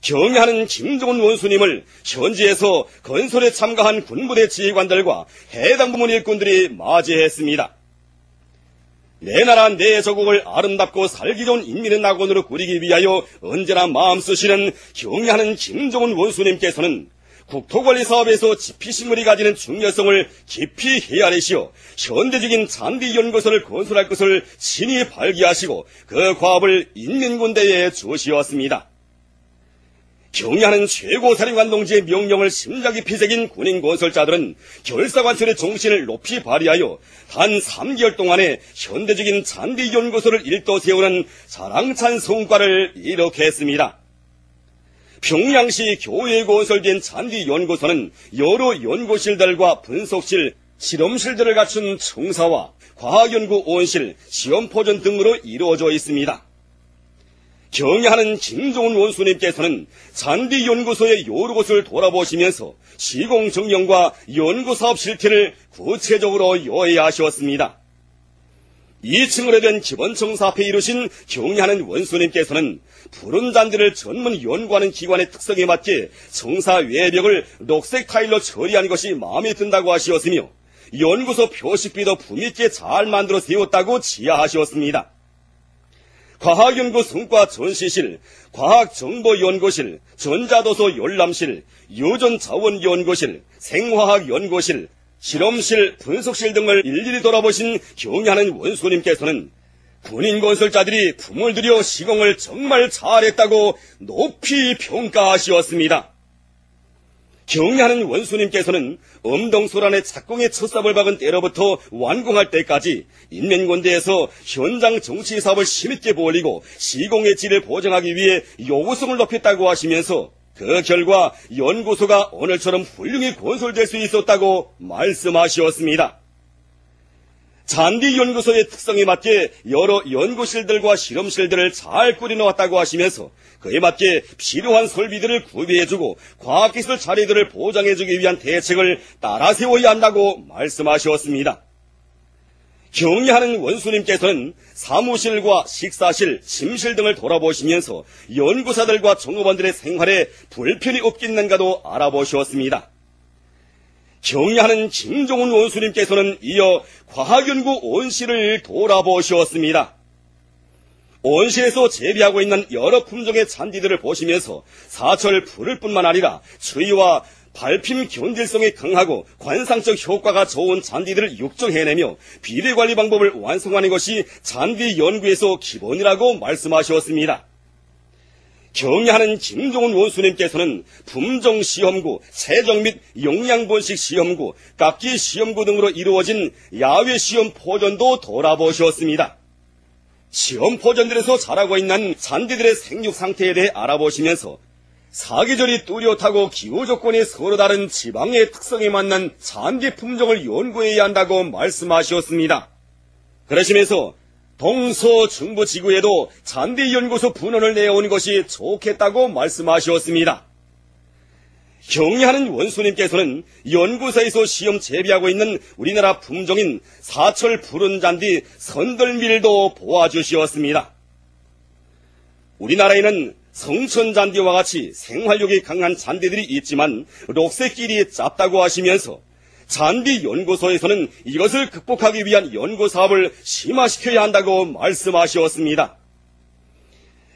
경애하는 김종훈 원수님을 현지에서 건설에 참가한 군부대 지휘관들과 해당 부문 일꾼들이 맞이했습니다. 내 나라 내 조국을 아름답고 살기 좋은 인민의 낙원으로 꾸리기 위하여 언제나 마음 쓰시는 경애하는 김종훈 원수님께서는 국토관리 사업에서 지피식물이 가지는 중요성을 깊이 헤아리시어 현대적인 잔디연구소를 건설할 것을 친히 발기하시고 그 과업을 인민군대에 주시었습니다. 경애하는 최고사령관 동지의 명령을 심장 깊이 새긴 군인 건설자들은 결사관철의 정신을 높이 발휘하여 단 3개월 동안에 현대적인 잔디연구소를 일도 세우는 자랑찬 성과를 이룩했습니다. 평양시 교외에 건설된 잔디연구소는 여러 연구실들과 분석실, 실험실들을 갖춘 청사와 과학연구원실, 시험포전 등으로 이루어져 있습니다. 경애하는 김종훈 원수님께서는 잔디연구소의 여러 곳을 돌아보시면서 시공정령과 연구사업 실태를 구체적으로 요해하셨습니다. 2층으로 된 기본청사 앞에 이루신 경애하는 원수님께서는 푸른 잔디를 전문 연구하는 기관의 특성에 맞게 청사 외벽을 녹색 타일로 처리한 것이 마음에 든다고 하시었으며 연구소 표식비도 품있게 잘 만들어 세웠다고 지하하셨습니다. 과학연구 성과 전시실, 과학정보연구실, 전자도서 열람실, 유전자원연구실, 생화학연구실, 실험실, 분석실 등을 일일이 돌아보신 경애하는 원수님께서는 군인 건설자들이 품을 들여 시공을 정말 잘했다고 높이 평가하시었습니다. 경애하는 원수님께서는 엄동소란의 착공의 첫삽을 박은 때로부터 완공할 때까지 인민군대에서 현장 정치 사업을 힘있게 벌이고 시공의 질을 보장하기 위해 요구성을 높였다고 하시면서 그 결과 연구소가 오늘처럼 훌륭히 건설될 수 있었다고 말씀하셨습니다. 잔디연구소의 특성에 맞게 여러 연구실들과 실험실들을 잘 꾸려놓았다고 하시면서 그에 맞게 필요한 설비들을 구비해주고 과학기술 자료들을 보장해주기 위한 대책을 따라 세워야 한다고 말씀하셨습니다. 경애하는 원수님께서는 사무실과 식사실, 침실 등을 돌아보시면서 연구사들과 종업원들의 생활에 불편이 없겠는가도 알아보셨습니다. 경애하는 김종훈 원수님께서는 이어 과학연구 온실을 돌아보셨습니다. 온실에서 재배하고 있는 여러 품종의 잔디들을 보시면서 사철 푸를 뿐만 아니라 추위와 발핌 견딜성이 강하고 관상적 효과가 좋은 잔디들을 육정해내며 비례관리 방법을 완성하는 것이 잔디 연구에서 기본이라고 말씀하셨습니다. 경애하는 김종훈 원수님께서는 품종시험구, 세정 및 용량분식 시험구, 깎기 시험구 등으로 이루어진 야외 시험 포전도 돌아보셨습니다. 시험 포전들에서 자라고 있는 잔디들의 생육 상태에 대해 알아보시면서 사계절이 뚜렷하고 기후 조건이 서로 다른 지방의 특성에 맞는 잔디 품종을 연구해야 한다고 말씀하셨습니다. 그러시면서 동서중부 지구에도 잔디연구소 분원을 내어오는 것이 좋겠다고 말씀하셨습니다. 경애하는 원수님께서는 연구소에서 시험 재배하고 있는 우리나라 품종인 사철 푸른 잔디 선들밀도 보아주시었습니다. 우리나라에는 성천잔디와 같이 생활력이 강한 잔디들이 있지만 녹색길이 짧다고 하시면서 잔디연구소에서는 이것을 극복하기 위한 연구사업을 심화시켜야 한다고 말씀하셨습니다.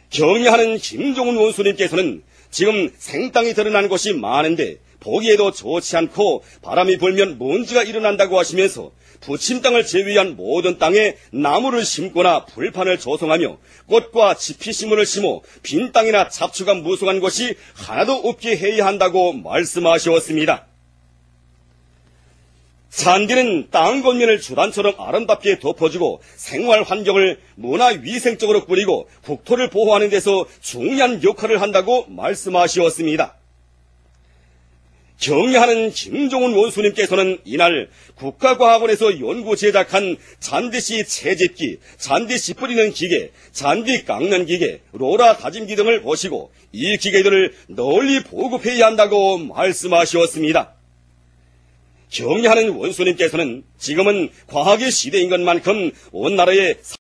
경애하는 김종훈 원수님께서는 지금 생땅이 드러난 곳이 많은데 보기에도 좋지 않고 바람이 불면 먼지가 일어난다고 하시면서 부침 땅을 제외한 모든 땅에 나무를 심거나 불판을 조성하며 꽃과 지피식물을 심어 빈 땅이나 잡초가 무성한 곳이 하나도 없게 해야 한다고 말씀하셨습니다. 잔디는 땅 겉면을 주단처럼 아름답게 덮어주고 생활 환경을 문화위생적으로 꾸리고 국토를 보호하는 데서 중요한 역할을 한다고 말씀하셨습니다. 경애하는 김종훈 원수님께서는 이날 국가과학원에서 연구 제작한 잔디씨 채집기, 잔디씨 뿌리는 기계, 잔디 깎는 기계, 로라 다짐기 등을 보시고 이 기계들을 널리 보급해야 한다고 말씀하셨습니다. 경애하는 원수님께서는 지금은 과학의 시대인 것만큼 온 나라에